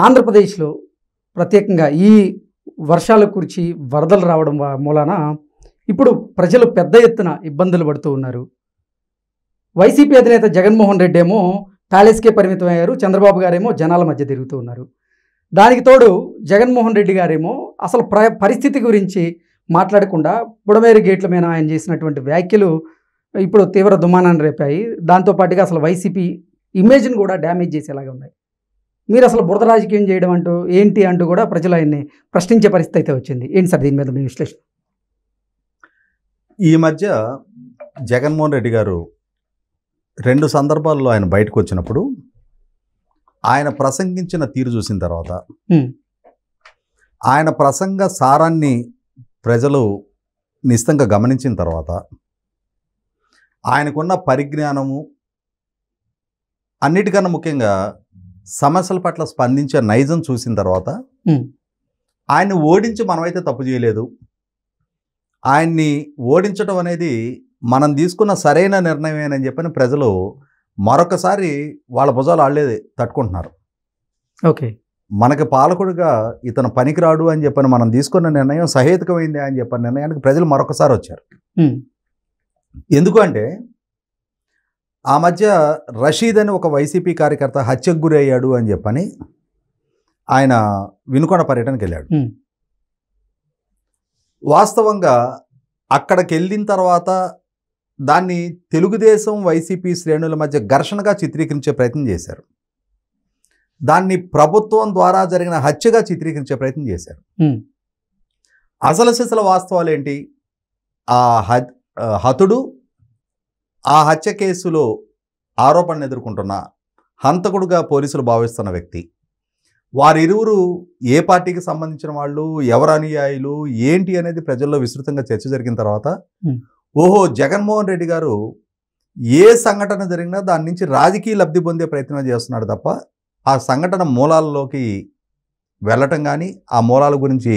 ఆంధ్రప్రదేశ్లో ప్రత్యేకంగా ఈ వర్షాల కురిచి వరదలు రావడం మూలాన ఇప్పుడు ప్రజలు పెద్ద ఎత్తున ఇబ్బందులు పడుతూ ఉన్నారు. వైసీపీ అధినేత జగన్మోహన్ రెడ్డి ఏమో ప్యాలెస్కే పరిమితం అయ్యారు. చంద్రబాబు గారేమో జనాల మధ్య తిరుగుతూ ఉన్నారు. దానికి తోడు జగన్మోహన్ రెడ్డి గారేమో అసలు పరిస్థితి గురించి మాట్లాడకుండా బుడమేరు గేట్ల మీద ఆయన చేసినటువంటి వ్యాఖ్యలు ఇప్పుడు తీవ్ర దుమానాన్ని రేపాయి. దాంతోపాటుగా అసలు వైసీపీ ఇమేజ్ని కూడా డ్యామేజ్ చేసేలాగా ఉన్నాయి. మీరు అసలు బురద రాజకీయం చేయడం అంటూ ఏంటి అంటూ కూడా ప్రజలు ఆయన్ని ప్రశ్నించే పరిస్థితి అయితే వచ్చింది. ఏంటి సార్ దీని మీద మీ విశ్లేషణ? ఈ మధ్య జగన్మోహన్ రెడ్డి గారు 2 సందర్భాల్లో ఆయన బయటకు వచ్చినప్పుడు ఆయన ప్రసంగించిన తీరు చూసిన తర్వాత ఆయన ప్రసంగ సారాన్ని ప్రజలు నిశ్చితంగా గమనించిన తర్వాత ఆయనకున్న పరిజ్ఞానము అన్నిటికన్నా ముఖ్యంగా సమస్యల పట్ల స్పందించే నైజం చూసిన తర్వాత ఆయన్ని ఓడించి మనమైతే తప్పు చేయలేదు, ఆయన్ని ఓడించడం అనేది మనం తీసుకున్న సరైన నిర్ణయమేనని చెప్పని ప్రజలు మరొకసారి వాళ్ళ భుజాలు వాళ్ళే తట్టుకుంటున్నారు. ఓకే, మనకి పాలకుడిగా ఇతను పనికిరాడు అని చెప్పని మనం తీసుకున్న నిర్ణయం సహేతుకమైంది అని చెప్పిన నిర్ణయానికి ప్రజలు మరొకసారి వచ్చారు. ఎందుకంటే ఆ మధ్య రషీద్ అని ఒక వైసీపీ కార్యకర్త హత్యకు గురి అయ్యాడు అని చెప్పని ఆయన వినుకొండ పర్యటనకి వెళ్ళాడు. వాస్తవంగా అక్కడికి వెళ్ళిన తర్వాత దాన్ని తెలుగుదేశం వైసీపీ శ్రేణుల మధ్య ఘర్షణగా చిత్రీకరించే ప్రయత్నం చేశారు. దాన్ని ప్రభుత్వం ద్వారా జరిగిన హత్యగా చిత్రీకరించే ప్రయత్నం చేశారు. అసలు సిసల వాస్తవాలు ఏంటి? ఆ హతుడు ఆ హత్య కేసులో ఆరోపణను ఎదుర్కొంటున్న హంతకుడుగా పోలీసులు భావిస్తున్న వ్యక్తి, వారిరువురు ఏ పార్టీకి సంబంధించిన వాళ్ళు, ఎవరు అనుయాయులు ఏంటి అనేది ప్రజల్లో విస్తృతంగా చర్చ జరిగిన తర్వాత ఓహో, జగన్మోహన్ రెడ్డి గారు ఏ సంఘటన జరిగినా దాని నుంచి రాజకీయ లబ్ధి పొందే ప్రయత్నం చేస్తున్నాడు తప్ప ఆ సంఘటన మూలాల్లోకి వెళ్ళటం కానీ ఆ మూలాల గురించి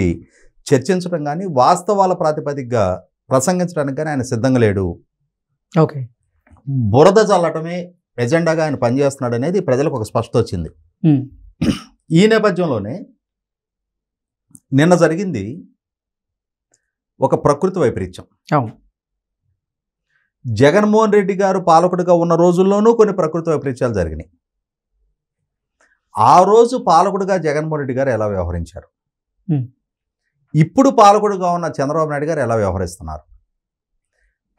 చర్చించడం కానీ వాస్తవాల ప్రాతిపదికగా ప్రసంగించడానికి కానీ ఆయన సిద్ధంగా లేడు. ఓకే, బురద చల్లటమే ఎజెండాగా ఆయన పనిచేస్తున్నాడు అనేది ప్రజలకు ఒక స్పష్టత వచ్చింది. ఈ నేపథ్యంలోనే నిన్న జరిగింది ఒక ప్రకృతి వైపరీత్యం. జగన్మోహన్ రెడ్డి గారు పాలకుడిగా ఉన్న రోజుల్లోనూ కొన్ని ప్రకృతి వైపరీత్యాలు జరిగినాయి. ఆ రోజు పాలకుడిగా జగన్మోహన్ రెడ్డి గారు ఎలా వ్యవహరించారు, ఇప్పుడు పాలకుడిగా ఉన్న చంద్రబాబు నాయుడు గారు ఎలా వ్యవహరిస్తున్నారు,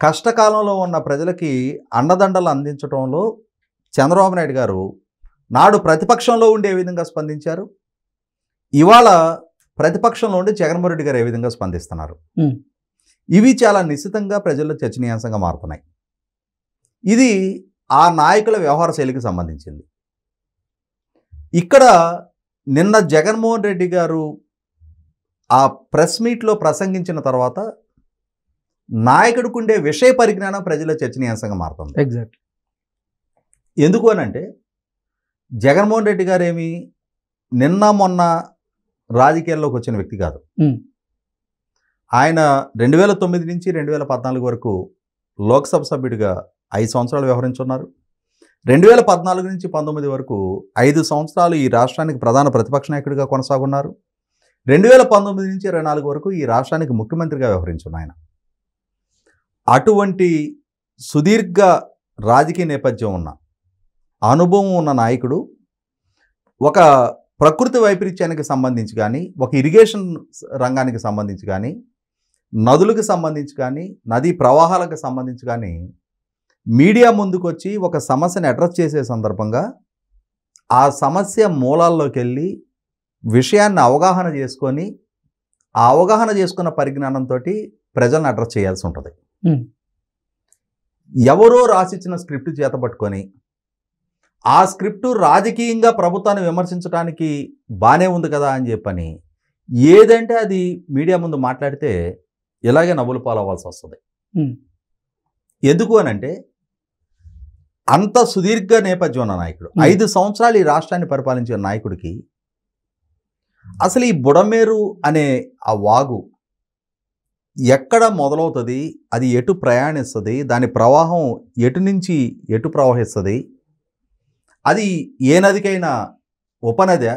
కష్టకాలంలో ఉన్న ప్రజలకి అండదండలు అందించడంలో చంద్రబాబు నాయుడు గారు నాడు ప్రతిపక్షంలో ఉండి ఏ విధంగా స్పందించారు, ఇవాళ ప్రతిపక్షంలో ఉండి జగన్మోహన్ రెడ్డి గారు ఏ విధంగా స్పందిస్తున్నారు, ఇవి చాలా నిశ్చితంగా ప్రజల్లో చర్చనీయాంశంగా మారుతున్నాయి. ఇది ఆ నాయకుల వ్యవహార శైలికి సంబంధించింది. ఇక్కడ నిన్న జగన్మోహన్ రెడ్డి గారు ఆ ప్రెస్ మీట్లో ప్రసంగించిన తర్వాత నాయకుడికి ఉండే విషయ పరిజ్ఞానం ప్రజల చర్చనీయాంశంగా మారుతుంది. ఎగ్జాక్ట్. ఎందుకు అనంటే జగన్మోహన్ రెడ్డి గారు ఏమి నిన్న మొన్న రాజకీయాల్లోకి వచ్చిన వ్యక్తి కాదు. ఆయన 2009 నుంచి 2014 వరకు లోక్సభ సభ్యుడిగా 5 సంవత్సరాలు వ్యవహరించున్నారు. 2014 నుంచి 19 వరకు 5 సంవత్సరాలు ఈ రాష్ట్రానికి ప్రధాన ప్రతిపక్ష నాయకుడిగా కొనసాగున్నారు. 2019 నుంచి 24 వరకు ఈ రాష్ట్రానికి ముఖ్యమంత్రిగా వ్యవహరించున్న ఆయన. అటువంటి సుదీర్ఘ రాజకీయ నేపథ్యం ఉన్న అనుభవం ఉన్న నాయకుడు ఒక ప్రకృతి వైపరీత్యానికి సంబంధించి కానీ, ఒక ఇరిగేషన్ రంగానికి సంబంధించి కానీ, నదులకు సంబంధించి కానీ, నదీ ప్రవాహాలకు సంబంధించి కానీ మీడియా ముందుకు వచ్చి ఒక సమస్యను అడ్రస్ చేసే సందర్భంగా ఆ సమస్య మూలాల్లోకి వెళ్ళి విషయాన్ని అవగాహన చేసుకొని ఆ అవగాహన చేసుకున్న పరిజ్ఞానంతో ప్రజలను అడ్రస్ చేయాల్సి ఉంటుంది. ఎవరో రాసిచ్చిన స్క్రిప్ట్ చేతపట్టుకొని ఆ స్క్రిప్టు రాజకీయంగా ప్రభుత్వాన్ని విమర్శించడానికి బాగానే ఉంది కదా అని చెప్పని ఏదంటే అది మీడియా ముందు మాట్లాడితే ఇలాగే నవ్వులు పాలవ్వాల్సి వస్తుంది. ఎందుకు అనంటే అంత సుదీర్ఘ నేపథ్యం ఉన్న నాయకుడు, 5 సంవత్సరాలు ఈ రాష్ట్రాన్ని పరిపాలించిన నాయకుడికి అసలు ఈ బుడమేరు అనే ఆ వాగు ఎక్కడ మొదలవుతుంది, అది ఎటు ప్రయాణిస్తుంది, దాని ప్రవాహం ఎటు నుంచి ఎటు ప్రవహిస్తుంది, అది ఏ నదికైనా ఉపనది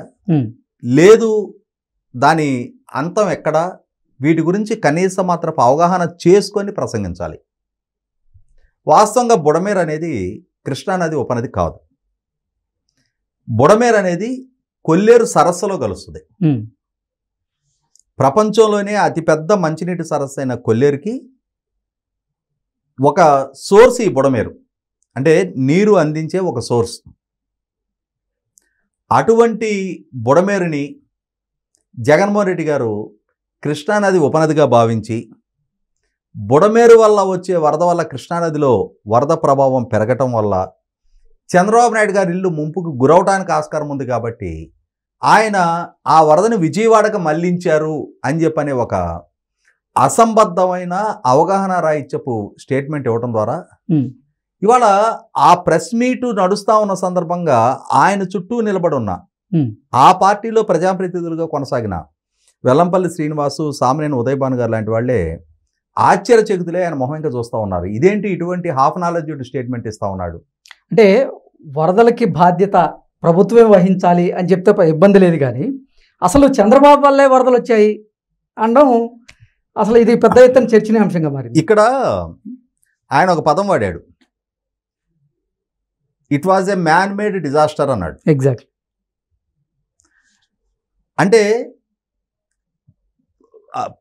లేదు దాని అంతం ఎక్కడ, వీటి గురించి కనీస మాత్రపు అవగాహన చేసుకొని ప్రసంగించాలి. వాస్తవంగా బుడమేరు అనేది కృష్ణానది ఉపనది కాదు. బుడమేరు అనేది కొల్లేరు సరస్సులో కలుస్తుంది. ప్రపంచంలోనే అతిపెద్ద మంచినీటి సరస్సు అయిన కొల్లేరుకి ఒక సోర్స్ ఈ బుడమేరు, అంటే నీరు అందించే ఒక సోర్స్. అటువంటి బుడమేరుని జగన్మోహన్ రెడ్డి గారు కృష్ణానది ఉపనదిగా భావించి, బుడమేరు వల్ల వచ్చే వరద వల్ల కృష్ణానదిలో వరద ప్రభావం పెరగటం వల్ల చంద్రబాబు నాయుడు గారి ఇల్లు ముంపుకు గురవడానికి ఆస్కారం ఉంది కాబట్టి ఆయన ఆ వరదని విజయవాడకు మళ్లించారు అని చెప్పని ఒక అసంబద్ధమైన అవగాహన రాయిచ్చపు స్టేట్మెంట్ ఇవ్వడం ద్వారా ఇవాళ ఆ ప్రెస్ మీటు నడుస్తూ ఉన్న సందర్భంగా ఆయన చుట్టూ నిలబడి ఉన్న ఆ పార్టీలో ప్రజాప్రతినిధులుగా కొనసాగిన వెల్లంపల్లి శ్రీనివాసు, సామినేని ఉదయభాను గారు లాంటి వాళ్ళే ఆశ్చర్యచకితులే ఆయన మొహం ఇంకా చూస్తూ ఉన్నారు. ఇదేంటి ఇటువంటి హాఫ్ నాలెడ్జ్ స్టేట్మెంట్ ఇస్తూ ఉన్నాడు అంటే, వరదలకి బాధ్యత ప్రభుత్వమే వహించాలి అని చెప్తే ఇబ్బంది లేదు, కానీ అసలు చంద్రబాబు వల్లే వరదలు వచ్చాయి అనడం అసలు ఇది పెద్ద ఎత్తున చర్చనీయాంశంగా మారింది. ఇక్కడ ఆయన ఒక పదం వాడాడు, it was a man made disaster అన్నాడు. ఎగ్జాక్ట్లీ. అంటే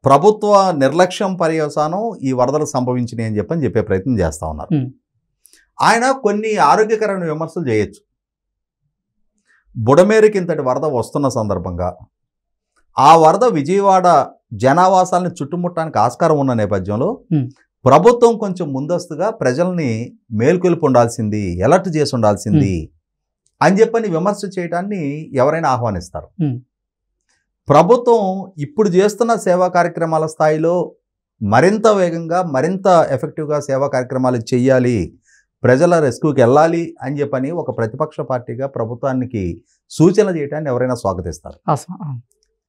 ప్రభుత్వ నిర్లక్ష్యం పర్యవసానం ఈ వరదలు సంభవించినాయి అని చెప్పే ప్రయత్నం చేస్తూ ఉన్నారు. ఆయన కొన్ని ఆరోగ్యకరమైన విమర్శలు చేయొచ్చు. బుడమేరుకి ఇంతటి వరద వస్తున్న సందర్భంగా ఆ వరద విజయవాడ జనావాసాలను చుట్టుముట్టడానికి ఆస్కారం ఉన్న నేపథ్యంలో ప్రభుత్వం కొంచెం ముందస్తుగా ప్రజల్ని మేల్కొల్పి ఉండాల్సింది, అలర్ట్ చేసి ఉండాల్సింది అని చెప్పని విమర్శ చేయడాన్ని ఎవరైనా ఆహ్వానిస్తారు. ప్రభుత్వం ఇప్పుడు చేస్తున్న సేవా కార్యక్రమాల స్థాయిలో మరింత వేగంగా, మరింత ఎఫెక్టివ్గా సేవా కార్యక్రమాలు చేయాలి, ప్రజల రెస్క్యూకి వెళ్ళాలి అని చెప్పని ఒక ప్రతిపక్ష పార్టీగా ప్రభుత్వానికి సూచన చేయడాన్ని ఎవరైనా స్వాగతిస్తారు.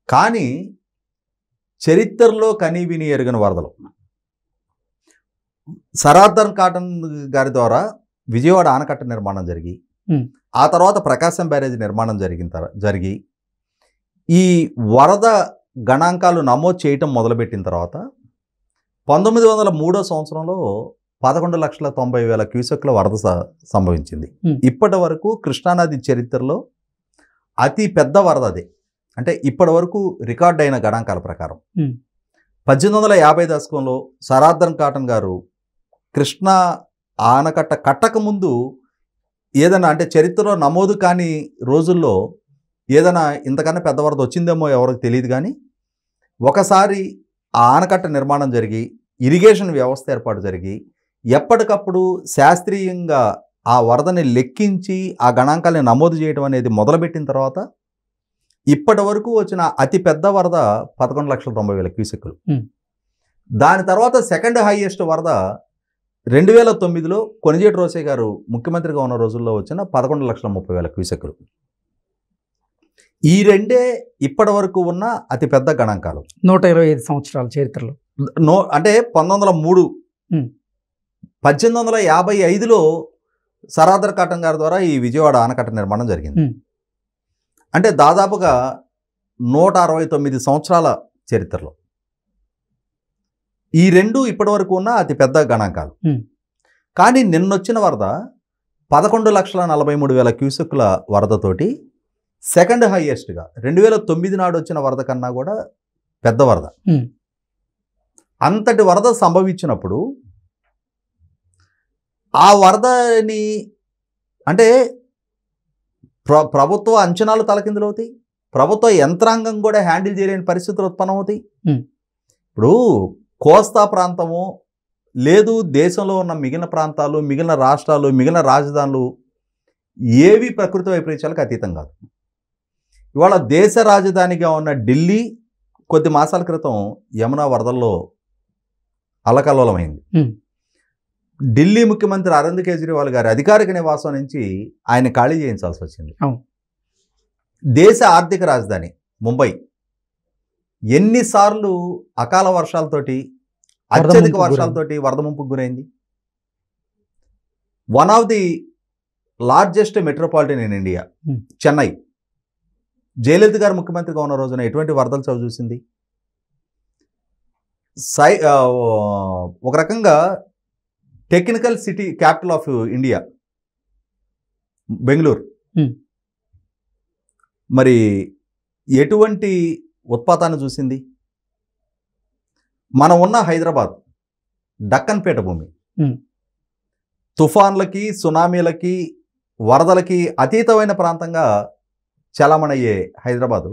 కానీ చరిత్రలో కనీవిని ఎరుగని వరదలు సరార్థన్ కాటన్ గారి ద్వారా విజయవాడ ఆనకట్ట నిర్మాణం జరిగి, ఆ తర్వాత ప్రకాశం బ్యారేజ్ నిర్మాణం జరిగి ఈ వరద గణాంకాలు నమోదు చేయటం మొదలుపెట్టిన తర్వాత 1903 సంవత్సరంలో 11,90,000 క్యూసెక్ల వరద సంభవించింది. ఇప్పటి వరకు కృష్ణానది చరిత్రలో అతి పెద్ద వరద అదే. అంటే ఇప్పటి వరకు రికార్డ్ అయిన గణాంకాల ప్రకారం 1850 దశకంలో సరార్థన్ కాటన్ గారు కృష్ణా ఆనకట్ట కట్టక ముందు ఏదైనా, అంటే చరిత్రలో నమోదు కాని రోజుల్లో ఏదైనా ఇంతకన్నా పెద్ద వరద వచ్చిందేమో ఎవరికి తెలియదు, కానీ ఒకసారి ఆ ఆనకట్ట నిర్మాణం జరిగి ఇరిగేషన్ వ్యవస్థ ఏర్పాటు జరిగి ఎప్పటికప్పుడు శాస్త్రీయంగా ఆ వరదని లెక్కించి ఆ గణాంకాలను నమోదు చేయడం అనేది మొదలుపెట్టిన తర్వాత ఇప్పటి వరకు వచ్చిన అతి పెద్ద వరద 11,90,000 క్యూసెక్కులు. దాని తర్వాత సెకండ్ హైయెస్ట్ వరద 2009లో కొణిజేటి రోసే గారు ముఖ్యమంత్రిగా ఉన్న రోజుల్లో వచ్చిన 11,30,000 క్యూసెక్కులు. ఈ రెండే ఇప్పటి వరకు ఉన్న అతి పెద్ద గణాంకాలు 125 సంవత్సరాల చరిత్రలో. అంటే 1903, 1855లో సరార్థన్ కాటన్ గారి ద్వారా ఈ విజయవాడ ఆనకట్ట నిర్మాణం జరిగింది. అంటే దాదాపుగా 169 సంవత్సరాల చరిత్రలో ఈ రెండు ఇప్పటి వరకు ఉన్న అతి పెద్ద గణాంకాలు. కానీ నిన్నొచ్చిన వరద 11,43,000 క్యూసెక్కుల వరదతోటి సెకండ్ హైయెస్ట్గా 2009 నాడు వచ్చిన వరద కన్నా కూడా పెద్ద వరద. అంతటి వరద సంభవించినప్పుడు ఆ వరదని అంటే ప్రభుత్వ అంచనాలు తలకిందులవుతాయి, ప్రభుత్వ యంత్రాంగం కూడా హ్యాండిల్ చేయలేని పరిస్థితులు ఉత్పన్నమవుతాయి. ఇప్పుడు కోస్తా ప్రాంతము లేదు, దేశంలో ఉన్న మిగిలిన ప్రాంతాలు, మిగిలిన రాష్ట్రాలు, మిగిలిన రాజధానులు ఏవి ప్రకృతి వైపరీత్యాలకు అతీతం కాదు. ఇవాళ దేశ రాజధానిగా ఉన్న ఢిల్లీ కొద్ది మాసాల క్రితం యమునా వరదల్లో అల్లకల్లోలమైంది. ఢిల్లీ ముఖ్యమంత్రి అరవింద్ కేజ్రీవాల్ గారి అధికారిక నివాసం నుంచి ఆయన ఖాళీ చేయించాల్సి వచ్చింది. దేశ ఆర్థిక రాజధాని ముంబై ఎన్నిసార్లు అకాల వర్షాలతోటి, అత్యధిక వర్షాలతోటి వరద ముంపుకు గురైంది. One of the largest metropolitan in India Chennai, Jayalalithaa గారు ముఖ్యమంత్రిగా ఉన్న రోజున ఎటువంటి వరదలు చవి చూసింది? ఒక రకంగా technical city capital of India Bengaluru, మరి ఎటువంటి ఉత్పాతాన్ని చూసింది? మనం ఉన్న హైదరాబాద్ డక్కన్ పీఠభూమి, తుఫాన్లకి, సునామీలకి, వరదలకి అతీతమైన ప్రాంతంగా చలామణయ్యే హైదరాబాదు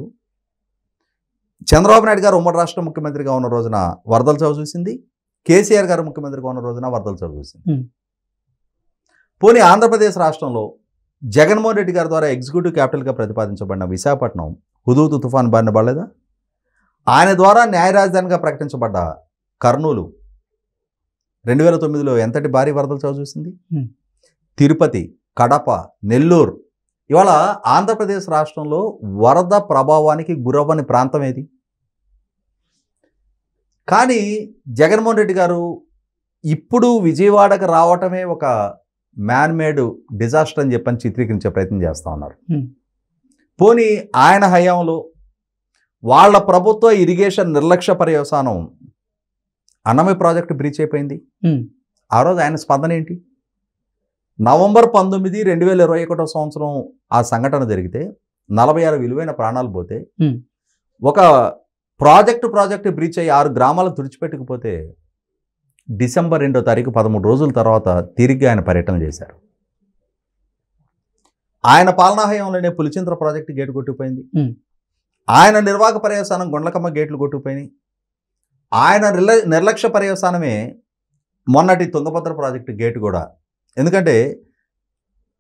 చంద్రబాబు నాయుడు గారు ఉమ్మడి రాష్ట్ర ముఖ్యమంత్రిగా ఉన్న రోజున వరదలు చవి చూసింది, కేసీఆర్ గారు ముఖ్యమంత్రిగా ఉన్న రోజున వరదలు చవి చూసింది. పోనీ ఆంధ్రప్రదేశ్ రాష్ట్రంలో జగన్మోహన్ రెడ్డి గారి ద్వారా ఎగ్జిక్యూటివ్ క్యాపిటల్గా ప్రతిపాదించబడిన విశాఖపట్నం హుదూద్ తుఫాన్ బారిన పడలేదా? ఆయన ద్వారా న్యాయ రాజధానిగా ప్రకటించబడ్డ కర్నూలు 2009లో ఎంతటి భారీ వరదలు చవి చూసింది? తిరుపతి, కడప, నెల్లూరు, ఇవాళ ఆంధ్రప్రదేశ్ రాష్ట్రంలో వరద ప్రభావానికి గురవ్వని ప్రాంతం ఏది? కానీ జగన్మోహన్ రెడ్డి గారు ఇప్పుడు విజయవాడకు రావటమే ఒక మ్యాన్మేడ్ డిజాస్టర్ అని చెప్పని చిత్రీకరించే ప్రయత్నం చేస్తూ ఉన్నారు. పోనీ ఆయన హయాంలో వాళ్ళ ప్రభుత్వ ఇరిగేషన్ నిర్లక్ష్య పర్యవసానం అన్నమయ్య ప్రాజెక్టు బ్రీచ్ అయిపోయింది. ఆ రోజు ఆయన స్పందన ఏంటి? నవంబర్ 19, 2021 సంవత్సరం ఆ సంఘటన జరిగితే 46 విలువైన ప్రాణాలు పోతే, ఒక ప్రాజెక్టు బ్రీచ్ అయ్యి 6 గ్రామాలు తుడిచిపెట్టుకుపోతే డిసెంబర్ 2వ తారీఖు 13 రోజుల తర్వాత తిరిగి ఆయన పర్యటన చేశారు. ఆయన పాలనా హయాంలోనే పులిచింతల ప్రాజెక్టు గేటు కొట్టుకుపోయింది. ఆయన నిర్వాహక పర్యవసానం గుండ్లకమ్మ గేట్లు కొట్టుకుపోయినాయి. ఆయన నిర్లక్ష్య పర్యవసానమే మొన్నటి తుంగభద్ర ప్రాజెక్టు గేటు కూడా. ఎందుకంటే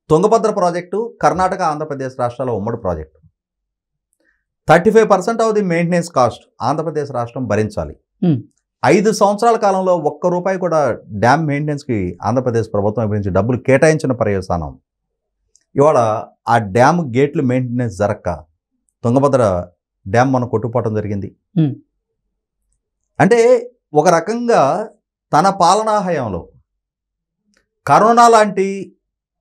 తుంగభద్ర ప్రాజెక్టు కర్ణాటక, ఆంధ్రప్రదేశ్ రాష్ట్రాల ఉమ్మడి project. 35% of the maintenance cost Andhra Pradesh రాష్ట్రం భరించాలి. 5 సంవత్సరాల కాలంలో ₹1 కూడా డ్యామ్ మెయింటెనెన్స్కి ఆంధ్రప్రదేశ్ ప్రభుత్వం గురించి డబ్బులు కేటాయించిన పర్యవసానం. ఇవాళ ఆ డ్యామ్ గేట్లు మెయింటెనెన్స్ జరక్క తుంగభద్ర డ్యామ్ మనం కొట్టుకుపోవడం జరిగింది. అంటే ఒక రకంగా తన పాలనా హయాంలో కరోనా లాంటి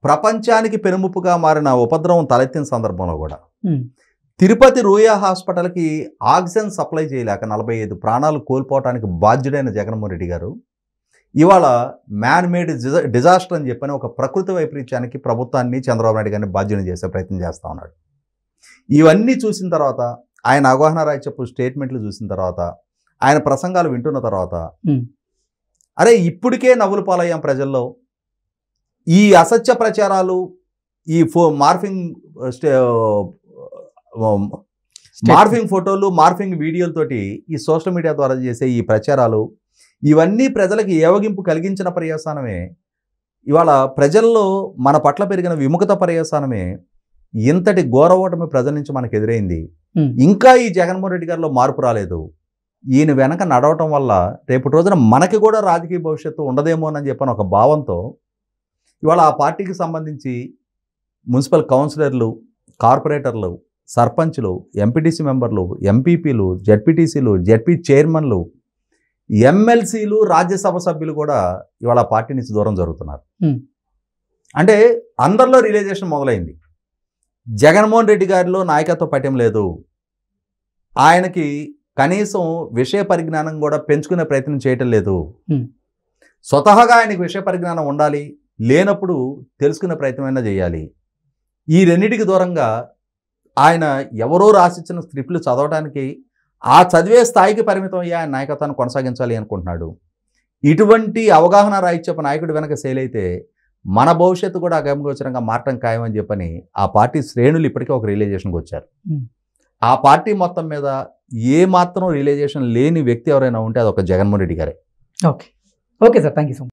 ప్రపంచానికి పెనుముప్పుగా మారిన ఉపద్రవం తలెత్తిన సందర్భంలో కూడా తిరుపతి రూయా హాస్పిటల్కి ఆక్సిజన్ సప్లై చేయలేక 45 ప్రాణాలు కోల్పోవడానికి బాధ్యుడైన జగన్మోహన్ రెడ్డి గారు ఇవాళ మ్యాన్ మేడ్ డిజాస్టర్ అని చెప్పని ఒక ప్రకృతి వైపరీత్యానికి ప్రభుత్వాన్ని, చంద్రబాబు నాయుడు గారిని బాధ్యుని చేసే ప్రయత్నం చేస్తూ ఉన్నాడు. ఇవన్నీ చూసిన తర్వాత, ఆయన అవగాహన రాజ్యపు స్టేట్మెంట్లు చూసిన తర్వాత, ఆయన ప్రసంగాలు వింటున్న తర్వాత, అరే ఇప్పటికే నవ్వులు పాలయ్యాం ప్రజల్లో, ఈ అసత్య ప్రచారాలు, ఈ మార్ఫింగ్ ఫోటోలు, మార్ఫింగ్ వీడియోలతోటి ఈ సోషల్ మీడియా ద్వారా చేసే ఈ ప్రచారాలు, ఇవన్నీ ప్రజలకు ఏవగింపు కలిగించిన పర్యవసానమే, ఇవాళ ప్రజల్లో మన పట్ల పెరిగిన విముఖత పర్యవసానమే ఇంతటి ఘోర ఓటమి ప్రజల నుంచి మనకు ఎదురైంది. ఇంకా ఈ జగన్మోహన్ రెడ్డి గారిలో మార్పు రాలేదు. ఈయన వెనక నడవటం వల్ల రేపటి రోజున మనకి కూడా రాజకీయ భవిష్యత్తు ఉండదేమోనని చెప్పని ఒక భావంతో ఇవాళ ఆ పార్టీకి సంబంధించి మున్సిపల్ కౌన్సిలర్లు, కార్పొరేటర్లు, సర్పంచ్లు, ఎంపీటీసీ మెంబర్లు, ఎంపీపీలు, జెడ్పీటీసీలు, జెడ్పీ చైర్మన్లు, ఎమ్మెల్సీలు, రాజ్యసభ సభ్యులు కూడా ఇవాళ పార్టీ నుంచి దూరం జరుగుతున్నారు. అంటే అందరిలో రియలైజేషన్ మొదలైంది. జగన్మోహన్ రెడ్డి గారిలో నాయకత్వ పట్యం లేదు. ఆయనకి కనీసం విషయ పరిజ్ఞానం కూడా పెంచుకునే ప్రయత్నం చేయటం లేదు. స్వతహాగా ఆయనకి విషయ పరిజ్ఞానం ఉండాలి, లేనప్పుడు తెలుసుకునే ప్రయత్నమైనా చేయాలి. ఈ రెండింటికి దూరంగా ఆయన ఎవరో రాసిచ్చిన స్క్రిప్ట్లు చదవడానికి, ఆ చదివే స్థాయికి పరిమితం అయ్యి ఆయన నాయకత్వాన్ని కొనసాగించాలి అనుకుంటున్నాడు. ఇటువంటి అవగాహన రాహిత్యపు నాయకుడు వెనక సేలైతే మన భవిష్యత్తు కూడా అగమగోచరంగా మారటం ఖాయమని చెప్పని ఆ పార్టీ శ్రేణులు ఇప్పటికే ఒక రియలైజేషన్కి వచ్చారు. ఆ పార్టీ మొత్తం మీద ఏ మాత్రం రియలైజేషన్ లేని వ్యక్తి ఎవరైనా ఉంటే అది ఒక జగన్మోహన్ రెడ్డి గారే. Okay sir, thank you so much.